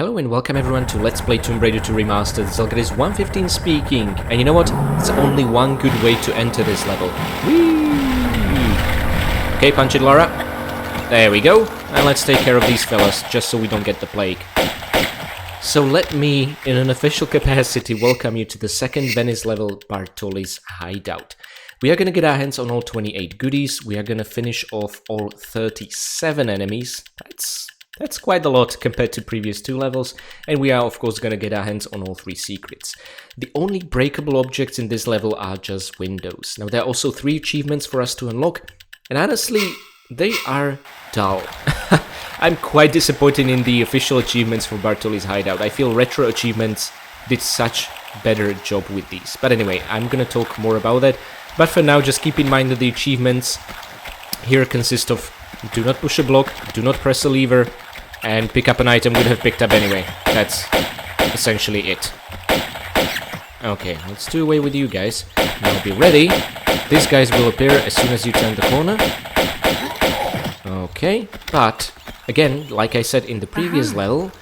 Hello and welcome everyone to Let's Play Tomb Raider 2 Remastered. Zalgaris115 speaking, and you know what? There's only one good way to enter this level. Whee! Okay, punch it, Lara. There we go. And let's take care of these fellas, just so we don't get the plague. So let me, in an official capacity, welcome you to the second Venice level, Bartoli's Hideout. We are going to get our hands on all 28 goodies. We are going to finish off all 37 enemies. That's quite a lot compared to previous two levels, and we are of course going to get our hands on all 3 secrets. The only breakable objects in this level are just windows. Now there are also 3 achievements for us to unlock, and honestly, they are dull. I'm quite disappointed in the official achievements for Bartoli's Hideout. I feel Retro Achievements did such better job with these. But anyway, I'm going to talk more about that. But for now, just keep in mind that the achievements here consist of do not push a block, do not press a lever, and pick up an item we'd have picked up anyway. That's essentially it. Okay, let's do away with you guys. Now be ready. These guys will appear as soon as you turn the corner. Okay, but again, like I said in the previous level,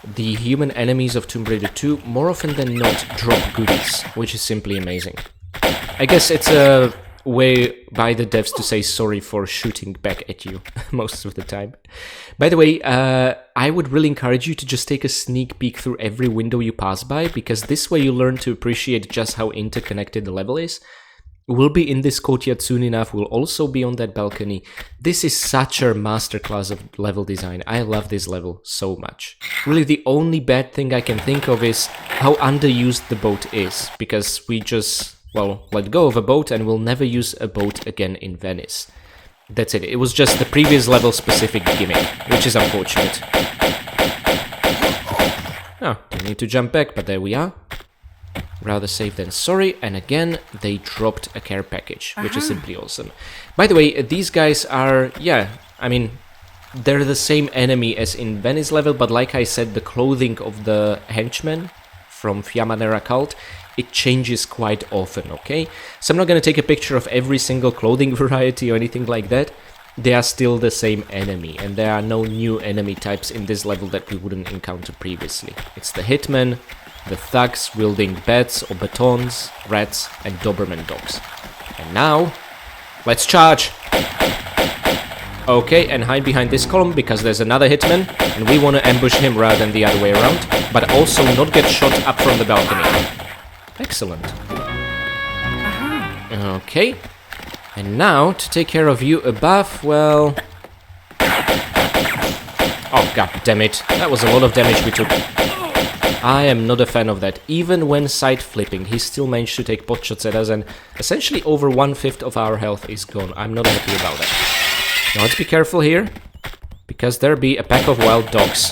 the human enemies of Tomb Raider 2 more often than not drop goodies, which is simply amazing. I guess it's a way by the devs to say sorry for shooting back at you most of the time. By the way, I would really encourage you to just take a sneak peek through every window you pass by, because this way you learn to appreciate just how interconnected the level is. We'll be in this courtyard soon enough, we'll also be on that balcony. This is such a masterclass of level design. I love this level so much. Really the only bad thing I can think of is how underused the boat is, because we just, well, let go of a boat and we'll never use a boat again in Venice. That's it. It was just the previous level specific gimmick, which is unfortunate. Oh, didn't need to jump back, but there we are. Rather safe than sorry, and again, they dropped a care package, which is simply awesome. By the way, these guys are, yeah, I mean, they're the same enemy as in Venice level, but like I said, the clothing of the henchmen from Fiammanera cult, it changes quite often, okay? So I'm not going to take a picture of every single clothing variety or anything like that. They are still the same enemy, and there are no new enemy types in this level that we wouldn't encounter previously. It's the hitmen, the thugs wielding bats or batons, rats, and Doberman dogs. And now, let's charge! Okay, and hide behind this column because there's another hitman, and we want to ambush him rather than the other way around, but also not get shot up from the balcony. Excellent. Okay. And now, to take care of you above, well... Oh, god damn it. That was a lot of damage we took. I am not a fan of that. Even when side flipping, he still managed to take pot shots at us, and essentially over 1/5 of our health is gone. I'm not happy about that. Now let's be careful here, because there be a pack of wild dogs.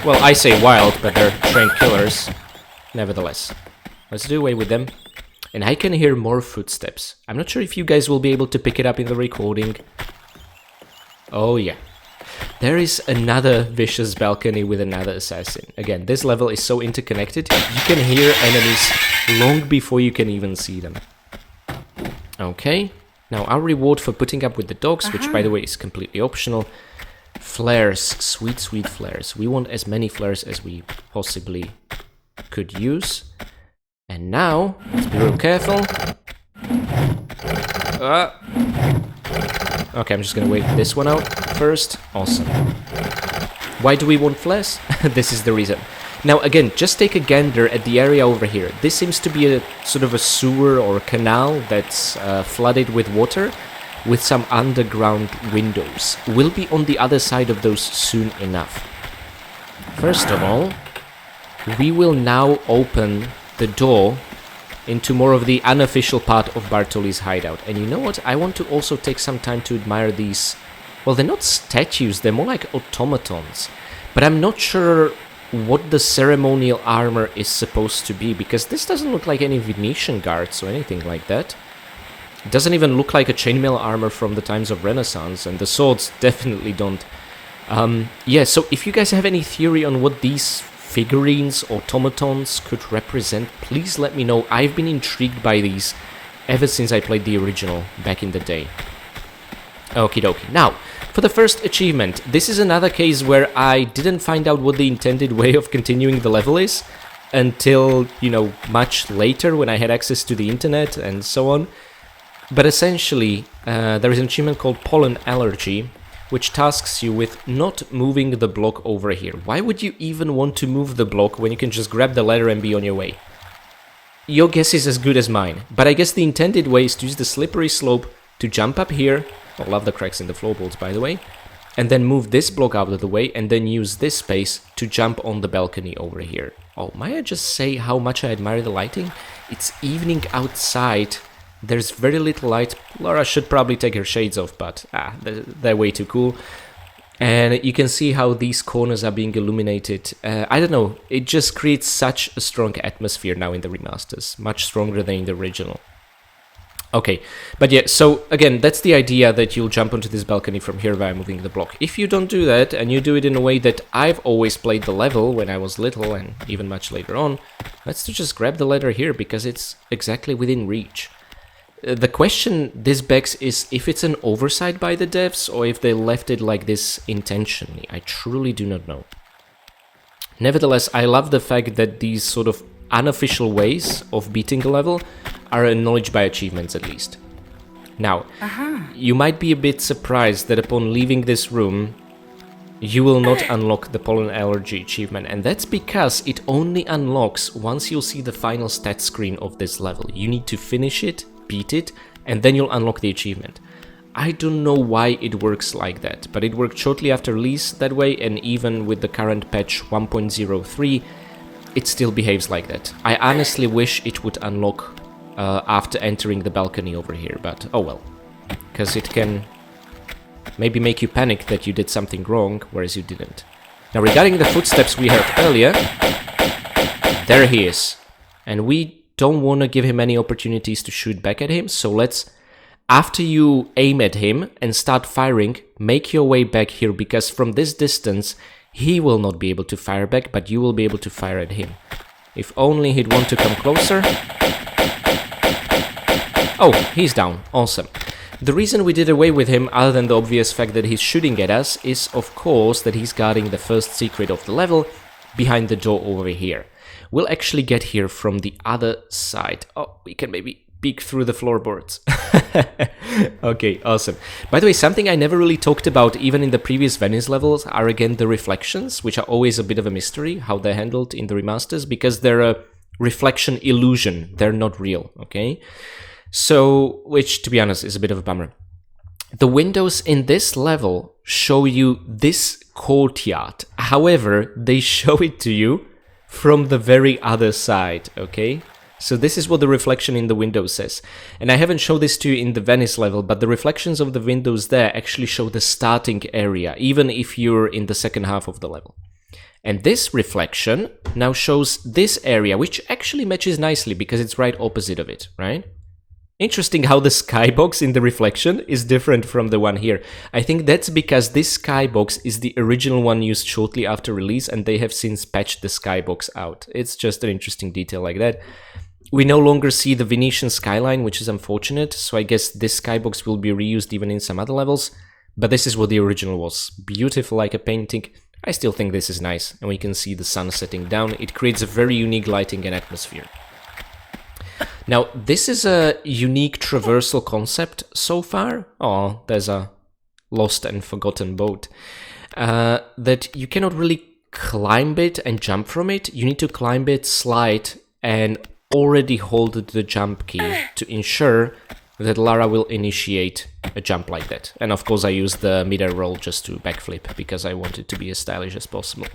Well, I say wild, but they're trained killers. Nevertheless. Let's do away with them. And I can hear more footsteps. I'm not sure if you guys will be able to pick it up in the recording. Oh yeah. There is another vicious balcony with another assassin. Again, this level is so interconnected, you can hear enemies long before you can even see them. Okay. Now our reward for putting up with the dogs, which by the way is completely optional. Flares. Sweet, sweet flares. We want as many flares as we possibly could use. And now, let's be real careful. Okay, I'm just gonna wait this one out first. Awesome. Why do we want flares? This is the reason. Now again, just take a gander at the area over here. This seems to be a sort of a sewer or a canal that's flooded with water, with some underground windows. We'll be on the other side of those soon enough. First of all, we will now open the door into more of the unofficial part of Bartoli's Hideout. And you know what? I want to also take some time to admire these... Well, they're not statues, they're more like automatons. But I'm not sure what the ceremonial armor is supposed to be, because this doesn't look like any Venetian guards or anything like that. It doesn't even look like a chainmail armor from the times of Renaissance, and the swords definitely don't. Yeah, so if you guys have any theory on what these figurines, automatons could represent, please let me know. I've been intrigued by these ever since I played the original back in the day. Okie dokie. Now, For the first achievement, this is another case where I didn't find out what the intended way of continuing the level is until, you know, much later when I had access to the internet and so on. But essentially, there is an achievement called Pollen Allergy, which tasks you with not moving the block over here. Why would you even want to move the block when you can just grab the ladder and be on your way? Your guess is as good as mine, but I guess the intended way is to use the slippery slope to jump up here. I love the cracks in the floorboards, by the way. And then move this block out of the way, and then use this space to jump on the balcony over here. Oh, may I just say how much I admire the lighting? It's evening outside. There's very little light. Laura should probably take her shades off, but they're way too cool. And you can see how these corners are being illuminated. I don't know, it just creates such a strong atmosphere now in the remasters. Much stronger than in the original. Okay, but yeah, so again, that's the idea, that you'll jump onto this balcony from here via moving the block. If you don't do that, and you do it in a way that I've always played the level when I was little, and even much later on, let's just grab the ladder here, because it's exactly within reach. The question this begs is if it's an oversight by the devs, or if they left it like this intentionally. I truly do not know. Nevertheless, I love the fact that these sort of unofficial ways of beating a level are acknowledged by achievements at least. Now, you might be a bit surprised that upon leaving this room, you will not unlock the pollen allergy achievement, and that's because it only unlocks once you'll see the final stat screen of this level. You need to finish it, beat it, and then you'll unlock the achievement. I don't know why it works like that, but it worked shortly after release that way, and even with the current patch 1.03, it still behaves like that. I honestly wish it would unlock after entering the balcony over here, but oh well. Because it can maybe make you panic that you did something wrong, whereas you didn't. Now regarding the footsteps we heard earlier, there he is. And we don't want to give him any opportunities to shoot back at him, so let's, after you aim at him and start firing, make your way back here, because from this distance he will not be able to fire back, but you will be able to fire at him. If only he'd want to come closer. Oh, he's down. Awesome. The reason we did away with him, other than the obvious fact that he's shooting at us, is of course that he's guarding the first secret of the level behind the door over here. We'll actually get here from the other side. Oh, we can maybe peek through the floorboards. Okay, awesome. By the way, something I never really talked about even in the previous Venice levels are again the reflections, which are always a bit of a mystery how they're handled in the remasters, because they're a reflection illusion. They're not real, okay? So, which to be honest is a bit of a bummer. The windows in this level show you this courtyard. However, they show it to you from the very other side, okay? So this is what the reflection in the window says. And I haven't shown this to you in the Venice level, but the reflections of the windows there actually show the starting area, even if you're in the second half of the level. And this reflection now shows this area, which actually matches nicely because it's right opposite of it, right? Interesting how the skybox in the reflection is different from the one here. I think that's because this skybox is the original one used shortly after release, and they have since patched the skybox out. It's just an interesting detail like that. We no longer see the Venetian skyline, which is unfortunate, so I guess this skybox will be reused even in some other levels, but this is what the original was. Beautiful like a painting. I still think this is nice, and we can see the sun setting down. It creates a very unique lighting and atmosphere. Now, this is a unique traversal concept so far. Oh, there's a lost and forgotten boat. That you cannot really climb it and jump from it. You need to climb it, slide, and already hold the jump key to ensure that Lara will initiate a jump like that. And of course I use the midair roll just to backflip because I want it to be as stylish as possible.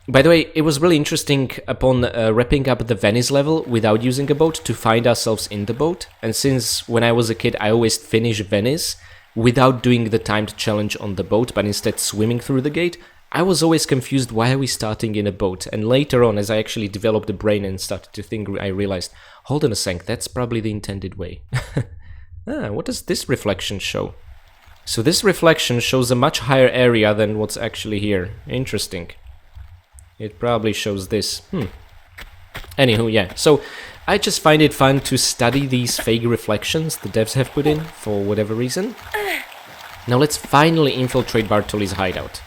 By the way, it was really interesting upon wrapping up the Venice level without using a boat to find ourselves in the boat. And since when I was a kid I always finished Venice without doing the timed challenge on the boat, but instead swimming through the gate, I was always confused, why are we starting in a boat? And later on, as I actually developed the brain and started to think, I realized, hold on a sec, that's probably the intended way. What does this reflection show? So this reflection shows a much higher area than what's actually here. Interesting. It probably shows this. Anywho, yeah. So I just find it fun to study these fake reflections the devs have put in for whatever reason. Now let's finally infiltrate Bartoli's hideout.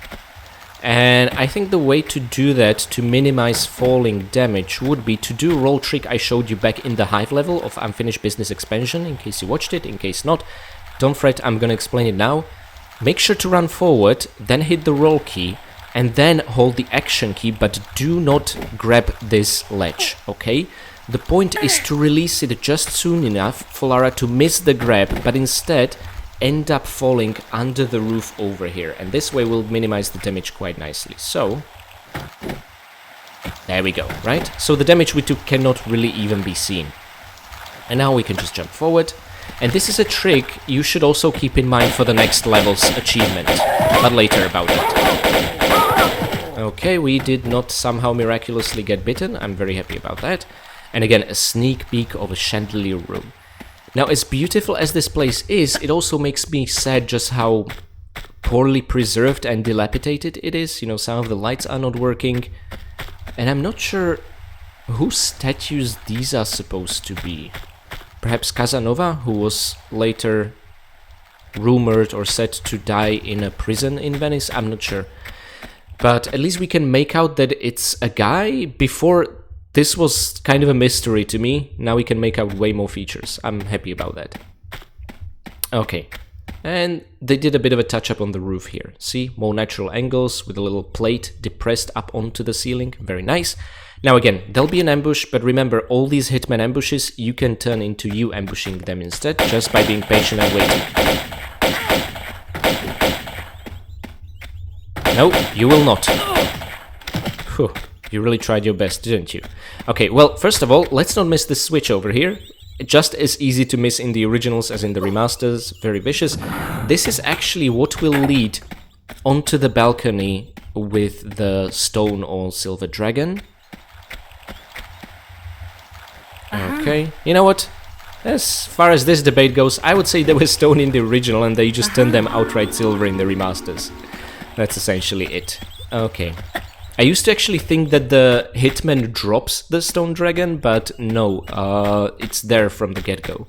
And I think the way to do that, to minimize falling damage, would be to do a roll trick I showed you back in the Hive level of Unfinished Business Expansion, in case you watched it, in case not. Don't fret, I'm gonna explain it now. Make sure to run forward, then hit the roll key, and then hold the action key, but do not grab this ledge, okay? The point is to release it just soon enough for Lara to miss the grab, but instead end up falling under the roof over here, and this way we'll minimize the damage quite nicely. So there we go, right? So the damage we took cannot really even be seen. And now we can just jump forward, and this is a trick you should also keep in mind for the next level's achievement, but later about it. Okay, we did not somehow miraculously get bitten. I'm very happy about that. And again, a sneak peek of a chandelier room. Now, as beautiful as this place is, it also makes me sad just how poorly preserved and dilapidated it is. You know, some of the lights are not working. And I'm not sure whose statues these are supposed to be. Perhaps Casanova, who was later rumored or said to die in a prison in Venice? I'm not sure. But at least we can make out that it's a guy. Before, this was kind of a mystery to me. Now we can make out way more features. I'm happy about that. Okay. And they did a bit of a touch-up on the roof here. See? More natural angles with a little plate depressed up onto the ceiling. Very nice. Now again, there'll be an ambush, but remember, all these hitman ambushes you can turn into you ambushing them instead, just by being patient and waiting. No, you will not. Whew. You really tried your best, didn't you? Okay, well, first of all, let's not miss this switch over here. Just as easy to miss in the originals as in the remasters. Very vicious. This is actually what will lead onto the balcony with the stone or silver dragon. Okay, you know what? As far as this debate goes, I would say they were stone in the original and they just turned them outright silver in the remasters. That's essentially it. Okay. I used to actually think that the hitman drops the stone dragon, but no, it's there from the get-go.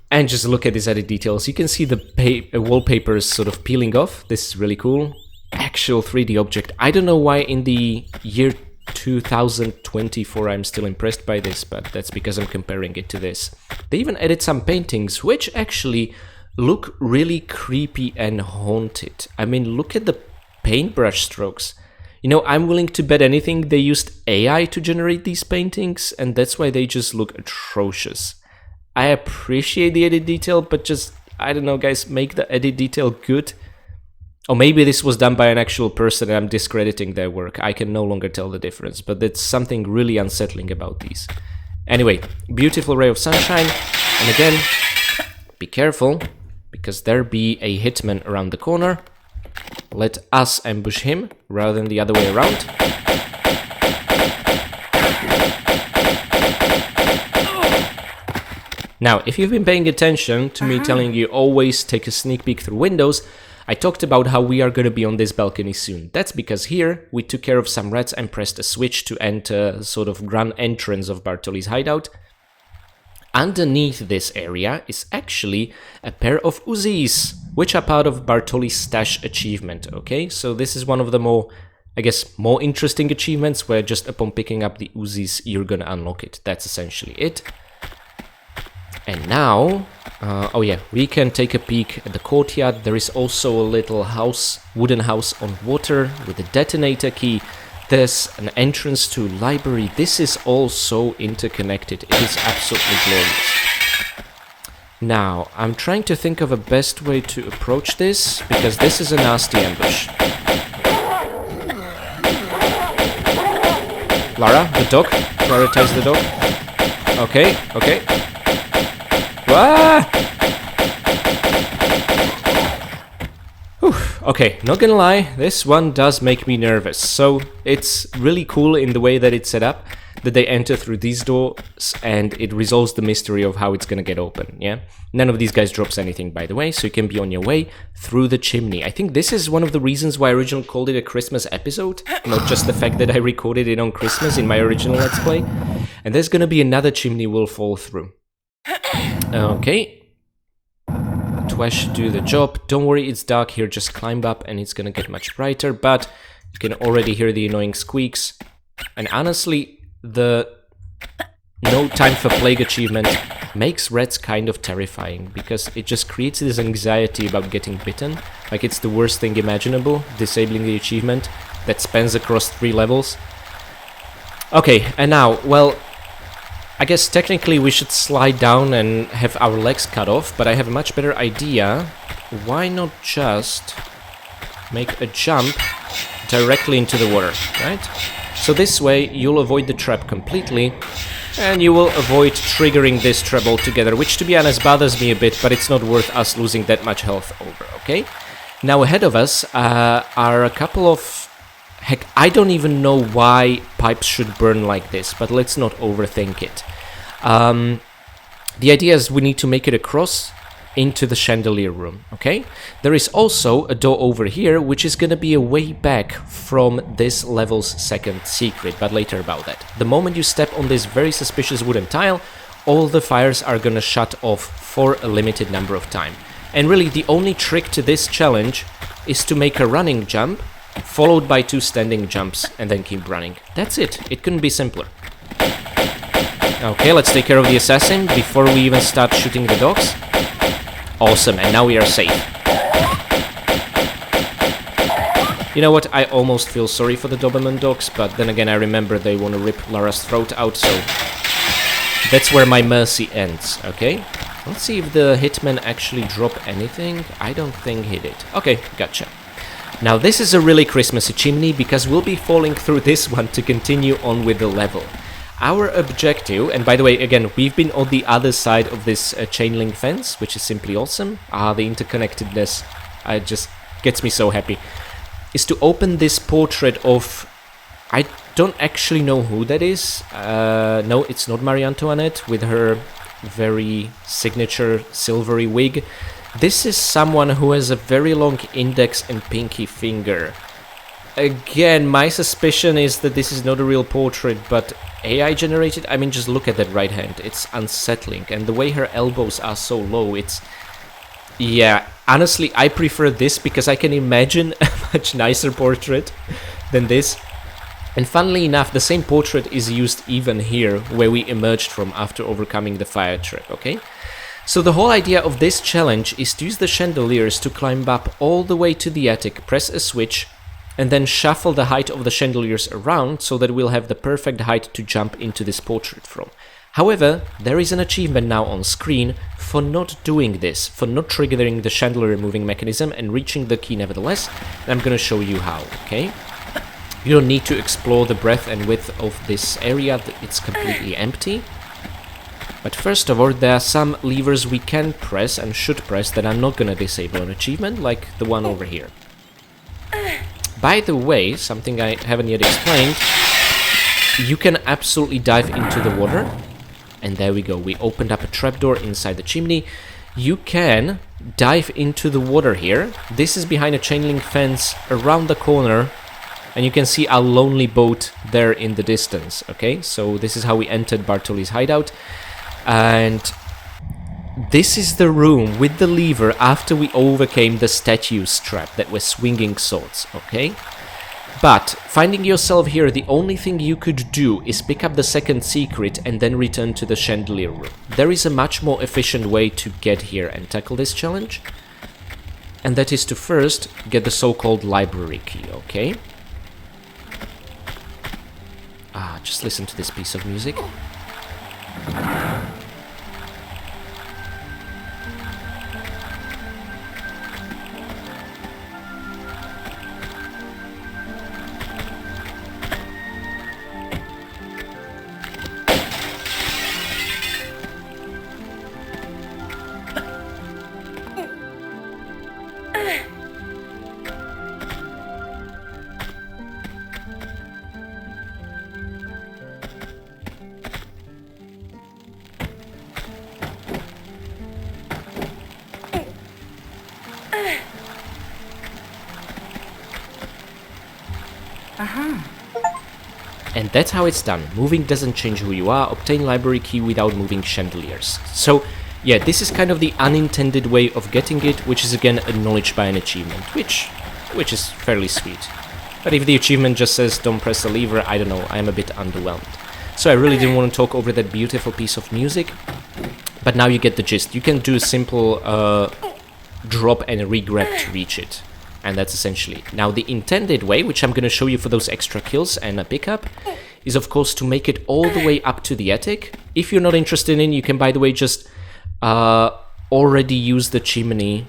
And just look at these added details. You can see the wallpapers sort of peeling off. This is really cool. Actual 3D object. I don't know why in the year 2024 I'm still impressed by this, but that's because I'm comparing it to this. They even added some paintings, which actually look really creepy and haunted. I mean, look at the paintbrush strokes. You know, I'm willing to bet anything they used AI to generate these paintings, and that's why they just look atrocious. I appreciate the edit detail, but just, I don't know, guys, make the edit detail good. Or maybe this was done by an actual person and I'm discrediting their work. I can no longer tell the difference, but that's something really unsettling about these. Anyway, beautiful ray of sunshine, and again, be careful, because there be a hitman around the corner. Let us ambush him, rather than the other way around. Now, if you've been paying attention to me telling you always take a sneak peek through windows, I talked about how we are going to be on this balcony soon. That's because here we took care of some rats and pressed a switch to enter the sort of grand entrance of Bartoli's hideout. Underneath this area is actually a pair of Uzis, which are part of Bartoli's stash achievement, okay? So this is one of the more, I guess, more interesting achievements where just upon picking up the Uzis, you're gonna unlock it. That's essentially it. And now, oh yeah, we can take a peek at the courtyard. There is also a little house, wooden house on water with a detonator key. There's an entrance to library. This is all so interconnected. It is absolutely glorious. Now, I'm trying to think of a best way to approach this, because this is a nasty ambush. Lara, the dog. Prioritize the dog. Okay, okay. Ah! Whew. Okay, not gonna lie, this one does make me nervous. So it's really cool in the way that it's set up, that they enter through these doors and it resolves the mystery of how it's gonna get open, yeah? None of these guys drops anything, by the way, so you can be on your way through the chimney. I think this is one of the reasons why I originally called it a Christmas episode, not just the fact that I recorded it on Christmas in my original Let's Play. And there's gonna be another chimney we'll fall through. Okay. 12 request should do the job. Don't worry, it's dark here, just climb up and it's gonna get much brighter, but you can already hear the annoying squeaks. And honestly, the no time for plague achievement makes rats kind of terrifying, because it just creates this anxiety about getting bitten, like it's the worst thing imaginable, disabling the achievement that spans across 3 levels. Okay, and now, well, I guess technically we should slide down and have our legs cut off, but I have a much better idea. Why not just make a jump directly into the water, right? So this way you'll avoid the trap completely, and you will avoid triggering this trap altogether, which to be honest bothers me a bit, but it's not worth us losing that much health over, okay? Now ahead of us are a couple of... Heck, I don't even know why pipes should burn like this, but let's not overthink it. The idea is we need to make it across into the chandelier room, okay? There is also a door over here, which is gonna be a way back from this level's second secret, but later about that. The moment you step on this very suspicious wooden tile, all the fires are gonna shut off for a limited number of time. And really, the only trick to this challenge is to make a running jump, followed by 2 standing jumps, and then keep running. That's it. It couldn't be simpler. Okay, let's take care of the assassin before we even start shooting the dogs. Awesome, and now we are safe. You know what, I almost feel sorry for the Doberman dogs, but then again I remember they want to rip Lara's throat out, so that's where my mercy ends, okay? Let's see if the hitman actually dropped anything. I don't think he did. Okay, gotcha. Now this is a really Christmassy chimney, because we'll be falling through this one to continue on with the level. Our objective, and by the way, again, we've been on the other side of this chain link fence, which is simply awesome. The interconnectedness just gets me so happy. Is to open this portrait of... I don't actually know who that is. No, it's not Marie Antoinette with her very signature silvery wig. This is someone who has a very long index and pinky finger. Again, my suspicion is that this is not a real portrait, but AI generated. I mean, just look at that right hand. It's unsettling. And the way her elbows are so low, it's... Yeah, honestly, I prefer this because I can imagine a much nicer portrait than this. And funnily enough, the same portrait is used even here, where we emerged from after overcoming the fire trap, okay? So the whole idea of this challenge is to use the chandeliers to climb up all the way to the attic, press a switch, and then shuffle the height of the chandeliers around so that we'll have the perfect height to jump into this portrait from. However, there is an achievement now on screen for not doing this, for not triggering the chandelier moving mechanism and reaching the key nevertheless, and I'm gonna show you how, okay? You don't need to explore the breadth and width of this area, it's completely empty. But first of all, there are some levers we can press and should press that are not gonna disable an achievement, like the one over here. By the way, something I haven't yet explained, you can absolutely dive into the water. And there we go, we opened up a trapdoor inside the chimney. You can dive into the water here. This is behind a chain link fence around the corner. And you can see our lonely boat there in the distance, okay? So this is how we entered Bartoli's hideout. And this is the room with the lever after we overcame the statue's trap that was swinging swords, okay? But finding yourself here, the only thing you could do is pick up the second secret and then return to the chandelier room. There is a much more efficient way to get here and tackle this challenge. And that is to first get the so-called library key, okay? Just listen to this piece of music. And that's how it's done. Moving doesn't change who you are. Obtain library key without moving chandeliers. So yeah, this is kind of the unintended way of getting it, which is again acknowledged by an achievement, which is fairly sweet. But if the achievement just says don't press the lever, I don't know, I'm a bit underwhelmed. So I really didn't want to talk over that beautiful piece of music, but now you get the gist. You can do a simple drop and re-grab to reach it, and that's essentially it. Now the intended way, which I'm going to show you for those extra kills and a pickup, is of course to make it all the way up to the attic. If you're not interested in, you can, by the way, just already use the chimney,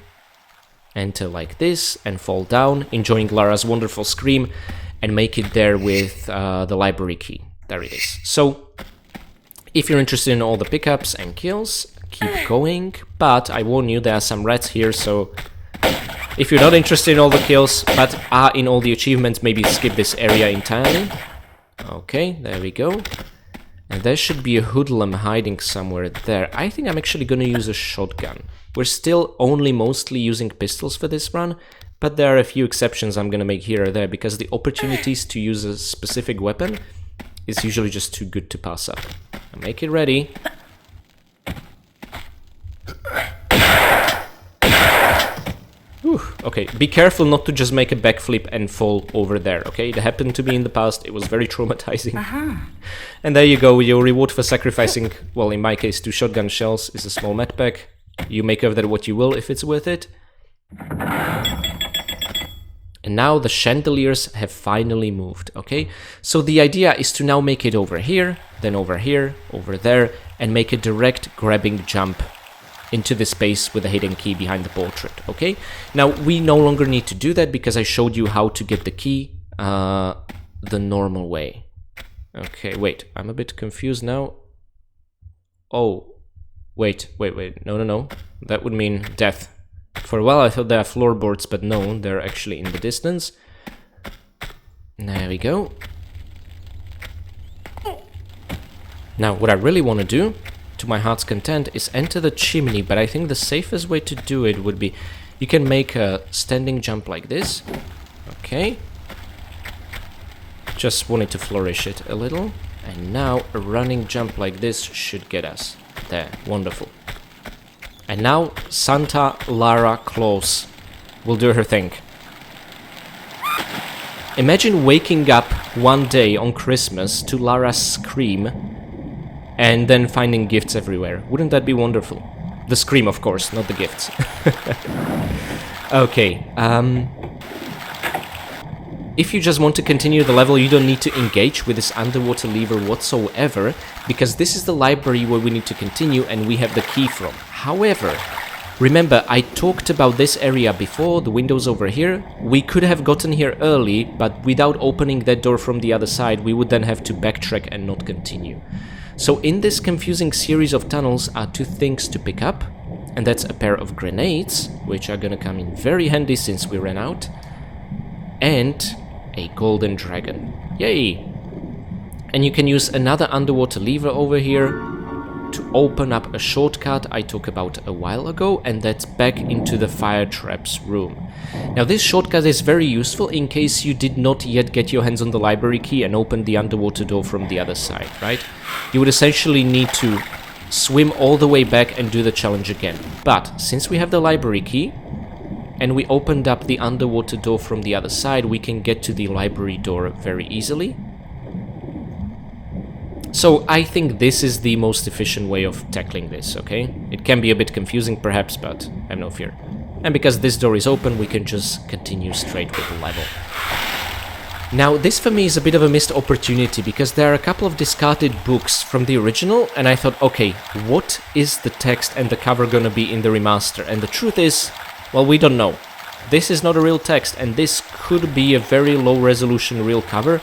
enter like this, and fall down, enjoying Lara's wonderful scream, and make it there with the library key. There it is. So, if you're interested in all the pickups and kills, keep going, but I warn you, there are some rats here, so if you're not interested in all the kills, but are in all the achievements, maybe skip this area entirely. Okay, there we go. And there should be a hoodlum hiding somewhere there. I think I'm actually going to use a shotgun. We're still only mostly using pistols for this run, but there are a few exceptions I'm going to make here or there, because the opportunities to use a specific weapon is usually just too good to pass up. I'll make it ready. Whew, okay, be careful not to just make a backflip and fall over there, okay? It happened to me in the past, it was very traumatizing. And there you go, your reward for sacrificing, well, in my case, 2 shotgun shells is a small medpack. You make of that what you will if it's worth it. And now the chandeliers have finally moved, okay? So the idea is to now make it over here, over there, and make a direct grabbing jump into the space with a hidden key behind the portrait, okay? Now, we no longer need to do that because I showed you how to get the key the normal way. Okay, wait, I'm a bit confused now. Oh, wait, no. That would mean death. For a while I thought there are floorboards, but no, they're actually in the distance. There we go. Now, what I really want to do, to my heart's content, is enter the chimney, but I think the safest way to do it would be, you can make a standing jump like this. Okay. Just wanted to flourish it a little. And now a running jump like this should get us. There, wonderful. And now Santa Lara Claus will do her thing. Imagine waking up one day on Christmas to Lara's scream and then finding gifts everywhere. Wouldn't that be wonderful? The scream, of course, not the gifts. Okay, if you just want to continue the level, you don't need to engage with this underwater lever whatsoever, because this is the library where we need to continue and we have the key from. However, remember, I talked about this area before, the windows over here. We could have gotten here early, but without opening that door from the other side, we would then have to backtrack and not continue. So in this confusing series of tunnels are 2 things to pick up, and that's a pair of grenades, which are gonna come in very handy since we ran out, and a golden dragon. Yay! And you can use another underwater lever over here to open up a shortcut I talked about a while ago, and that's back into the fire traps room. Now this shortcut is very useful in case you did not yet get your hands on the library key and open the underwater door from the other side, right? You would essentially need to swim all the way back and do the challenge again. But since we have the library key, and we opened up the underwater door from the other side, we can get to the library door very easily. So I think this is the most efficient way of tackling this, okay? It can be a bit confusing perhaps, but I have no fear. And because this door is open, we can just continue straight with the level. Now, this for me is a bit of a missed opportunity, because there are a couple of discarded books from the original, and I thought, okay, what is the text and the cover gonna be in the remaster? And the truth is, well, we don't know. This is not a real text, and this could be a very low resolution real cover.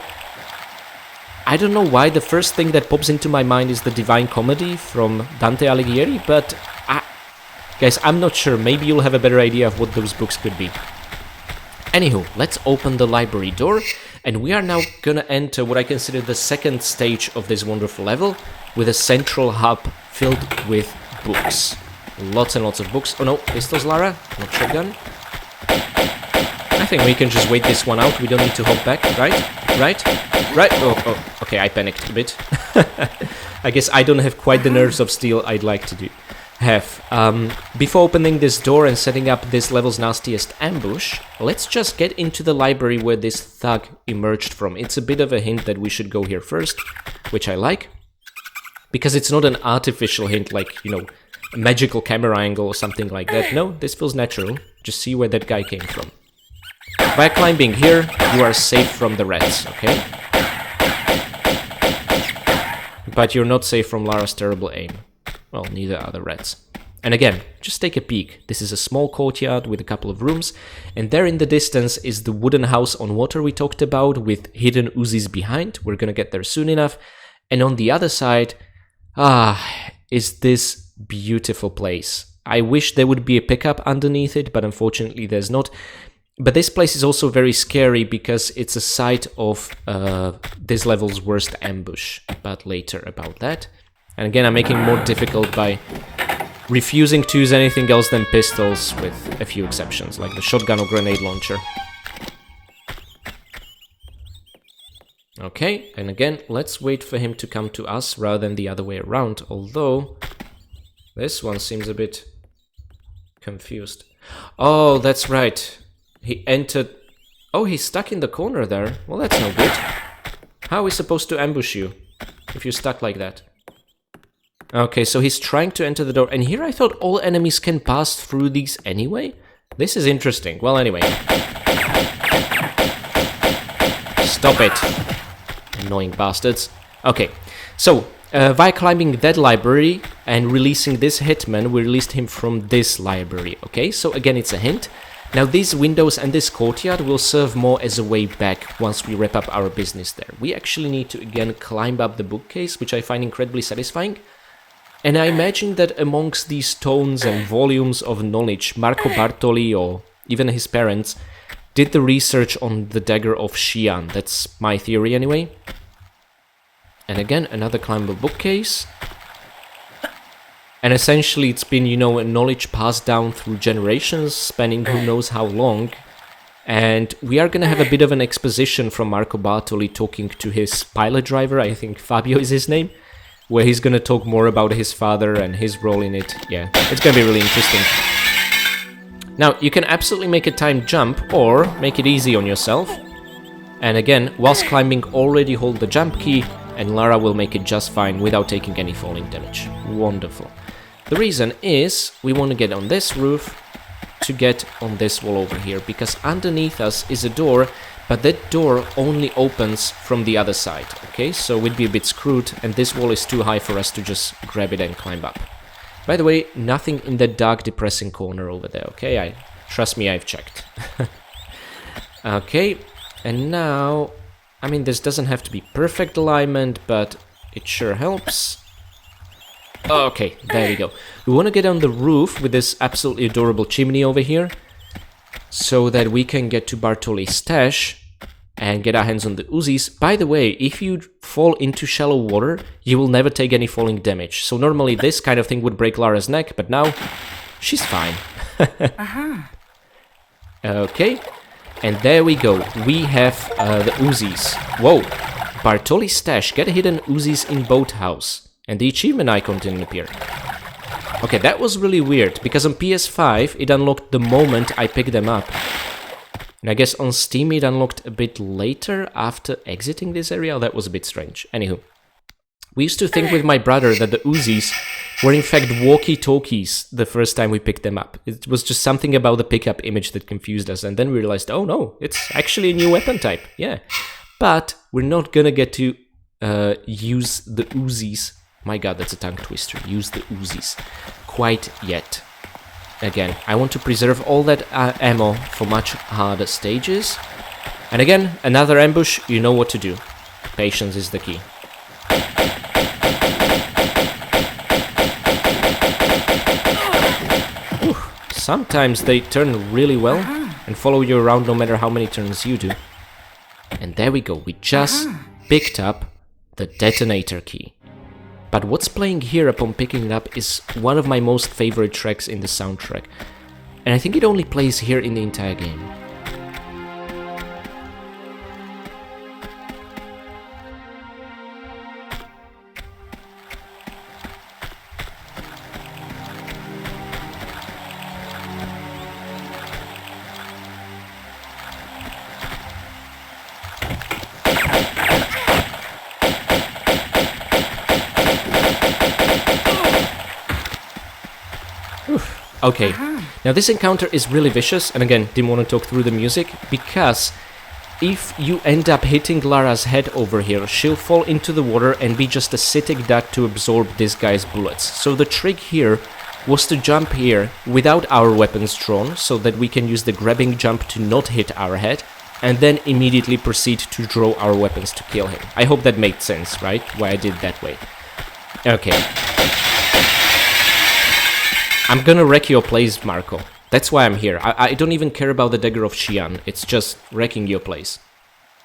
I don't know why the first thing that pops into my mind is the Divine Comedy from Dante Alighieri, but guys, I'm not sure. Maybe you'll have a better idea of what those books could be. Anywho, let's open the library door, and we are now gonna enter what I consider the second stage of this wonderful level, with a central hub filled with books. Lots and lots of books. Oh no, pistols, Lara, not shotgun. I think we can just wait this one out. We don't need to hop back, right? Oh, okay, I panicked a bit. I guess I don't have quite the nerves of steel I'd like to do. have. Before opening this door and setting up this level's nastiest ambush, let's just get into the library where this thug emerged from. It's a bit of a hint that we should go here first, which I like, because it's not an artificial hint like, you know, a magical camera angle or something like that. No, this feels natural. Just see where that guy came from. By climbing here, you are safe from the rats, okay? But you're not safe from Lara's terrible aim. Well, neither are the rats. And again, just take a peek. This is a small courtyard with a couple of rooms, and there in the distance is the wooden house on water we talked about with hidden Uzis behind. We're gonna get there soon enough. And on the other side, is this beautiful place. I wish there would be a pickup underneath it, but unfortunately there's not. But this place is also very scary because it's a site of this level's worst ambush. But later about that. And again, I'm making it more difficult by refusing to use anything else than pistols, with a few exceptions, like the shotgun or grenade launcher. Okay, and again, let's wait for him to come to us rather than the other way around, although this one seems a bit confused. Oh, that's right. He entered... Oh, he's stuck in the corner there. Well, that's no good. How are we supposed to ambush you if you're stuck like that? Okay, so he's trying to enter the door. And here I thought all enemies can pass through these anyway? This is interesting. Well, anyway. Stop it. Annoying bastards. Okay, so by climbing that library and releasing this hitman, we released him from this library. Okay, so again, it's a hint. Now these windows and this courtyard will serve more as a way back once we wrap up our business there. We actually need to again climb up the bookcase, which I find incredibly satisfying. And I imagine that amongst these tones and volumes of knowledge, Marco Bartoli, or even his parents, did the research on the dagger of Xi'an. That's my theory anyway. And again, another climbable bookcase. And essentially it's been, you know, a knowledge passed down through generations, spanning who knows how long. And we are gonna have a bit of an exposition from Marco Bartoli talking to his pilot driver, I think Fabio is his name, where he's gonna talk more about his father and his role in it. Yeah, it's gonna be really interesting. Now, you can absolutely make a timed jump, or make it easy on yourself. And again, whilst climbing, already hold the jump key, and Lara will make it just fine without taking any falling damage. Wonderful. The reason is, we want to get on this roof to get on this wall over here, because underneath us is a door, but that door only opens from the other side, okay? So we'd be a bit screwed, and this wall is too high for us to just grab it and climb up. By the way, nothing in that dark, depressing corner over there, okay? Trust me, I've checked. Okay, and now... I mean, this doesn't have to be perfect alignment, but it sure helps. Okay, there we go. We want to get on the roof with this absolutely adorable chimney over here, so that we can get to Bartoli's stash and get our hands on the Uzis. By the way, if you fall into shallow water, you will never take any falling damage. So normally this kind of thing would break Lara's neck, but now she's fine. Okay. And there we go, we have the Uzis. Whoa, Bartoli's stash, get hidden Uzis in boathouse. And the achievement icon didn't appear. Okay, that was really weird, because on PS5 it unlocked the moment I picked them up. And I guess on Steam it unlocked a bit later after exiting this area. That was a bit strange. Anywho, we used to think with my brother that the Uzis were in fact walkie-talkies the first time we picked them up. It was just something about the pickup image that confused us, and then we realized, oh no, it's actually a new weapon type, yeah. But we're not gonna get to use the Uzis, my god, that's a tongue twister, use the Uzis quite yet. Again, I want to preserve all that ammo for much harder stages. And again, another ambush, you know what to do. Patience is the key. Sometimes they turn really well and follow you around no matter how many turns you do. And there we go, we just picked up the detonator key. But what's playing here upon picking it up is one of my most favorite tracks in the soundtrack. And I think it only plays here in the entire game. Okay, now this encounter is really vicious, and again, didn't want to talk through the music, because if you end up hitting Lara's head over here, she'll fall into the water and be just a sitting duck to absorb this guy's bullets. So the trick here was to jump here without our weapons drawn, so that we can use the grabbing jump to not hit our head, and then immediately proceed to draw our weapons to kill him. I hope that made sense, right? Why I did that way. Okay. I'm gonna wreck your place, Marco. That's why I'm here. I don't even care about the Dagger of Xi'an. It's just wrecking your place.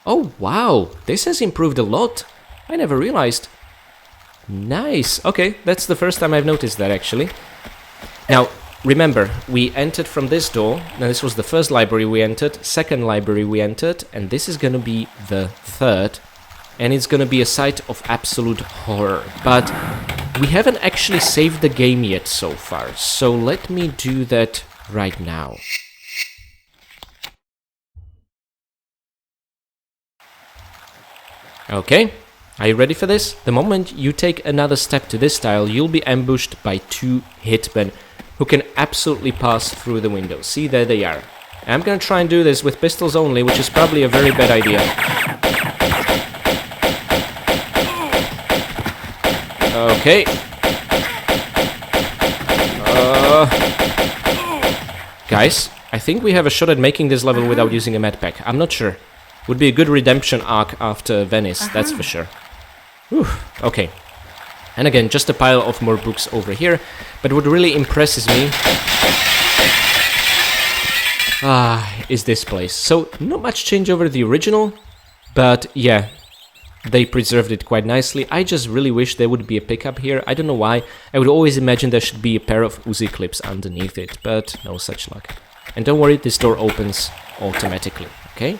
Oh, wow. This has improved a lot. I never realized. Nice. Okay, that's the first time I've noticed that, actually. Now, remember, we entered from this door. Now, this was the first library we entered, second library we entered, and this is gonna be the third. And it's gonna be a site of absolute horror. But we haven't actually saved the game yet so far, so let me do that right now. Okay, are you ready for this? The moment you take another step to this tile, you'll be ambushed by 2 hitmen who can absolutely pass through the window. See, there they are. I'm gonna try and do this with pistols only, which is probably a very bad idea. Okay. Guys, I think we have a shot at making this level without using a medpack. I'm not sure. Would be a good redemption arc after Venice, that's for sure. Whew, okay. And again, just a pile of more books over here. But what really impresses me is this place. So, not much change over the original, but yeah, they preserved it quite nicely. I just really wish there would be a pickup here. I don't know why. I would always imagine there should be a pair of Uzi clips underneath it, but no such luck. And don't worry, this door opens automatically, okay?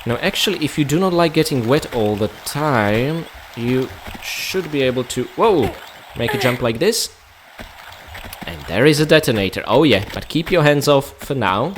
Now, actually, if you do not like getting wet all the time, you should be able to, whoa, make a jump like this. And there is a detonator. Oh yeah, but keep your hands off for now.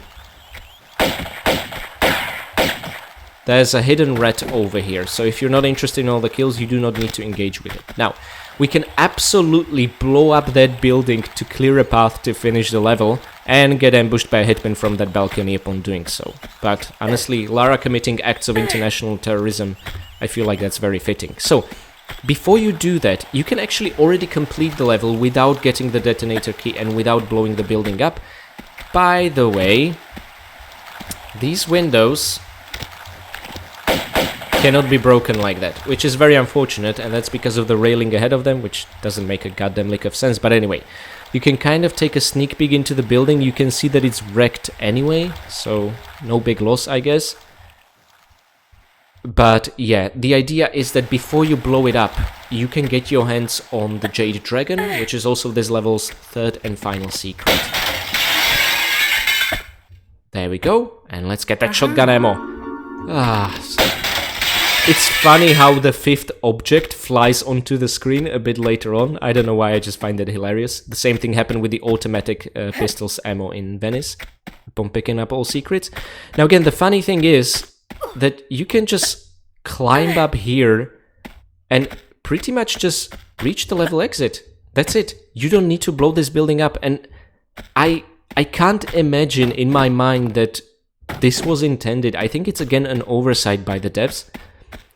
There's a hidden rat over here, so if you're not interested in all the kills, you do not need to engage with it. Now, we can absolutely blow up that building to clear a path to finish the level, and get ambushed by a hitman from that balcony upon doing so. But honestly, Lara committing acts of international terrorism, I feel like that's very fitting. So, before you do that, you can actually already complete the level without getting the detonator key and without blowing the building up. By the way, these windows cannot be broken like that, which is very unfortunate, and that's because of the railing ahead of them, which doesn't make a goddamn lick of sense. But anyway, you can kind of take a sneak peek into the building. You can see that it's wrecked anyway, so no big loss, I guess. But yeah, the idea is that before you blow it up, you can get your hands on the Jade Dragon, which is also this level's third and final secret. There we go, and let's get that shotgun ammo. It's funny how the 5th object flies onto the screen a bit later on. I don't know why, I just find that hilarious. The same thing happened with the automatic pistols ammo in Venice, upon picking up all secrets. Now again, the funny thing is that you can just climb up here and pretty much just reach the level exit. That's it. You don't need to blow this building up, and I can't imagine in my mind that this was intended. I think it's again an oversight by the devs.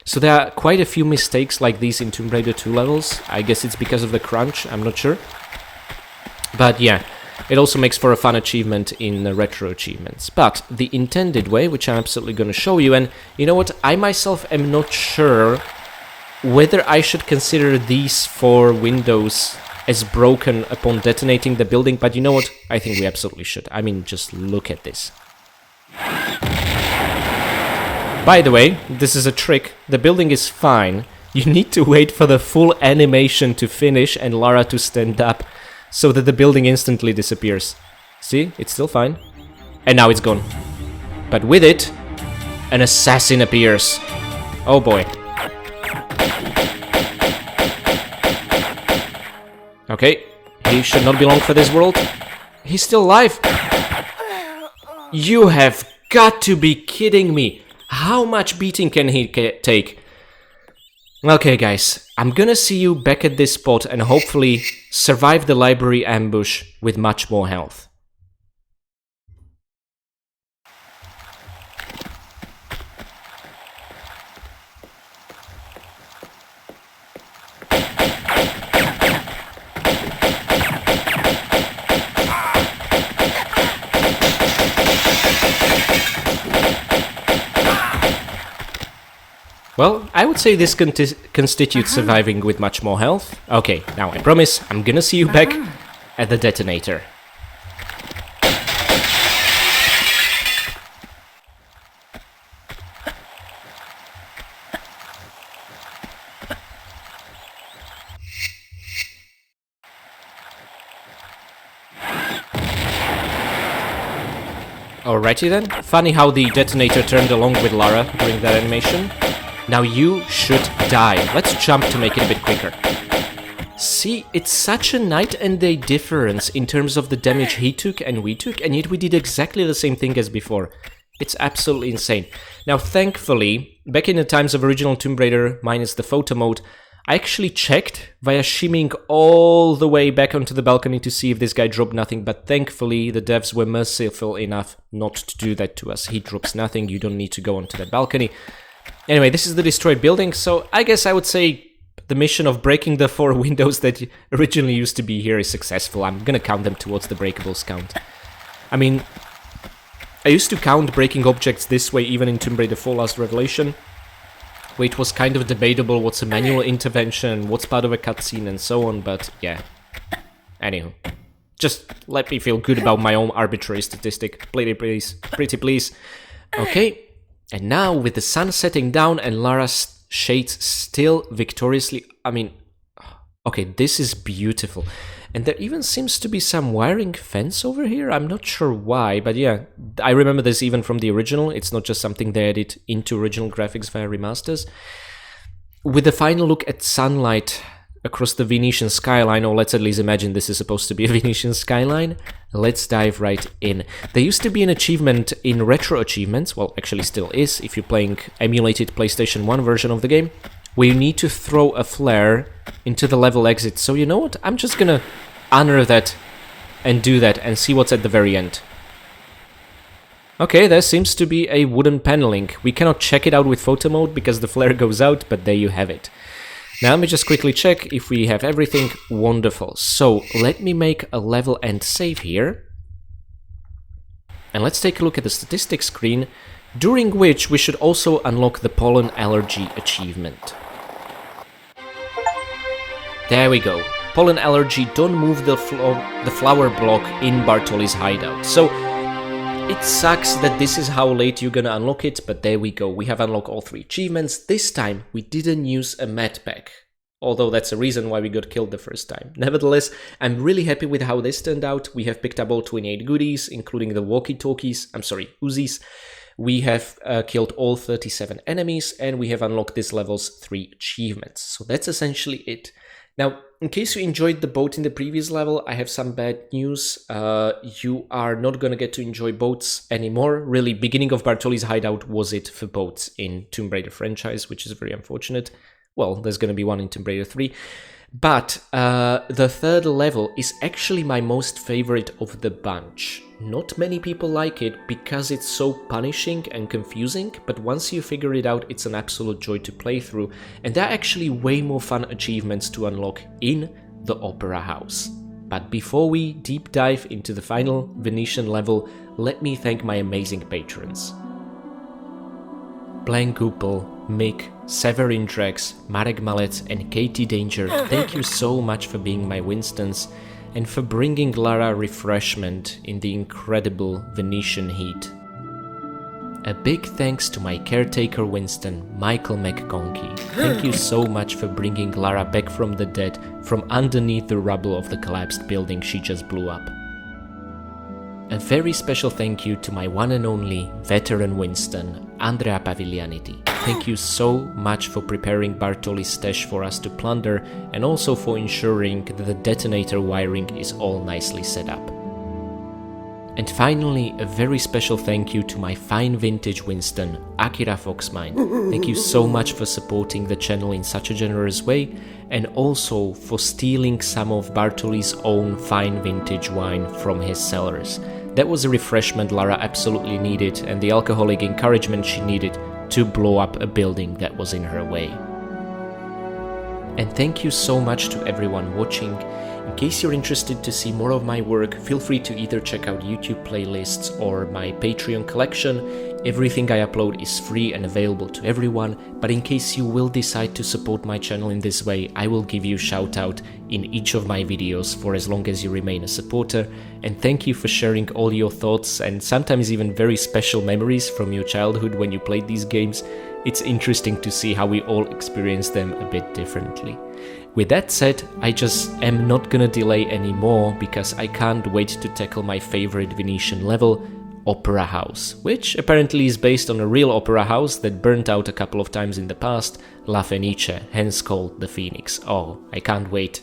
So there are quite a few mistakes like these in Tomb Raider 2 levels. I guess it's because of the crunch, I'm not sure. But yeah, it also makes for a fun achievement in the retro achievements. But the intended way, which I'm absolutely going to show you, and you know what, I myself am not sure whether I should consider these 4 windows as broken upon detonating the building, but you know what, I think we absolutely should. I mean, just look at this. By the way, this is a trick. The building is fine. You need to wait for the full animation to finish and Lara to stand up so that the building instantly disappears. See? It's still fine. And now it's gone. But with it, an assassin appears. Oh boy. Okay, he should not be long for this world. He's still alive. You have got to be kidding me. How much beating can he take? Okay guys, I'm gonna see you back at this spot and hopefully survive the library ambush with much more health. I would say this constitutes surviving with much more health. Okay, now I promise I'm gonna see you back at the detonator. Alrighty then. Funny how the detonator turned along with Lara during that animation. Now you should die. Let's jump to make it a bit quicker. See, it's such a night and day difference in terms of the damage he took and we took, and yet we did exactly the same thing as before. It's absolutely insane. Now, thankfully, back in the times of original Tomb Raider minus the photo mode, I actually checked via shimmying all the way back onto the balcony to see if this guy dropped nothing, but thankfully the devs were merciful enough not to do that to us. He drops nothing, you don't need to go onto that balcony. Anyway, this is the destroyed building, so I guess I would say the mission of breaking the 4 windows that originally used to be here is successful. I'm gonna count them towards the breakables count. I mean, I used to count breaking objects this way even in Tomb Raider 4 Last Revelation, where it was kind of debatable what's a manual intervention, what's part of a cutscene and so on, but yeah. Anywho, just let me feel good about my own arbitrary statistic. Pretty please. Okay, and now with the sun setting down and Lara's shades still victoriously... I mean, okay, this is beautiful. And there even seems to be some wiring fence over here. I'm not sure why, but yeah, I remember this even from the original. It's not just something they added into original graphics via remasters. With the final look at sunlight across the Venetian skyline, or let's at least imagine this is supposed to be a Venetian skyline, let's dive right in. There used to be an achievement in Retro Achievements, well, actually still is, if you're playing emulated PlayStation 1 version of the game, where you need to throw a flare into the level exit. So you know what? I'm just gonna honor that and do that and see what's at the very end. Okay, there seems to be a wooden paneling. We cannot check it out with photo mode because the flare goes out, but there you have it. Now let me just quickly check if we have everything. Wonderful. So let me make a level end save here. And let's take a look at the statistics screen, during which we should also unlock the pollen allergy achievement. There we go. Pollen allergy, don't move the flower block in Bartoli's hideout. So it sucks that this is how late you're gonna unlock it, but there we go. We have unlocked all 3 achievements. This time we didn't use a med pack, although that's a reason why we got killed the first time. Nevertheless, I'm really happy with how this turned out. We have picked up all 28 goodies, including the Uzis. We have killed all 37 enemies, and we have unlocked this level's 3 achievements. So that's essentially it. Now, in case you enjoyed the boat in the previous level, I have some bad news. You are not gonna get to enjoy boats anymore. Really, beginning of Bartoli's hideout was it for boats in Tomb Raider franchise, which is very unfortunate. Well, there's gonna be one in Tomb Raider 3. But the 3rd level is actually my most favorite of the bunch. Not many people like it because it's so punishing and confusing, but once you figure it out, it's an absolute joy to play through, and there are actually way more fun achievements to unlock in the Opera House. But before we deep dive into the final Venetian level, let me thank my amazing patrons. Blank Goopel, Mick, Severin Drex, Marek Malec and Katie Danger, thank you so much for being my Winstons and for bringing Lara refreshment in the incredible Venetian heat. A big thanks to my caretaker Winston, Michael McConkey. Thank you so much for bringing Lara back from the dead, from underneath the rubble of the collapsed building she just blew up. A very special thank you to my one and only veteran Winston, Andrea Paviglianiti. Thank you so much for preparing Bartoli's stash for us to plunder, and also for ensuring that the detonator wiring is all nicely set up. And finally, a very special thank you to my fine vintage Winston, Akira Foxmine. Thank you so much for supporting the channel in such a generous way, and also for stealing some of Bartoli's own fine vintage wine from his cellars. That was a refreshment Lara absolutely needed, and the alcoholic encouragement she needed to blow up a building that was in her way. And thank you so much to everyone watching. In case you're interested to see more of my work, feel free to either check out YouTube playlists or my Patreon collection. Everything I upload is free and available to everyone, but in case you will decide to support my channel in this way, I will give you a shout out in each of my videos for as long as you remain a supporter. And thank you for sharing all your thoughts and sometimes even very special memories from your childhood when you played these games. It's interesting to see how we all experience them a bit differently. With that said, I just am not gonna delay anymore because I can't wait to tackle my favorite Venetian level, Opera House, which apparently is based on a real opera house that burnt out a couple of times in the past, La Fenice, hence called the Phoenix. Oh, I can't wait.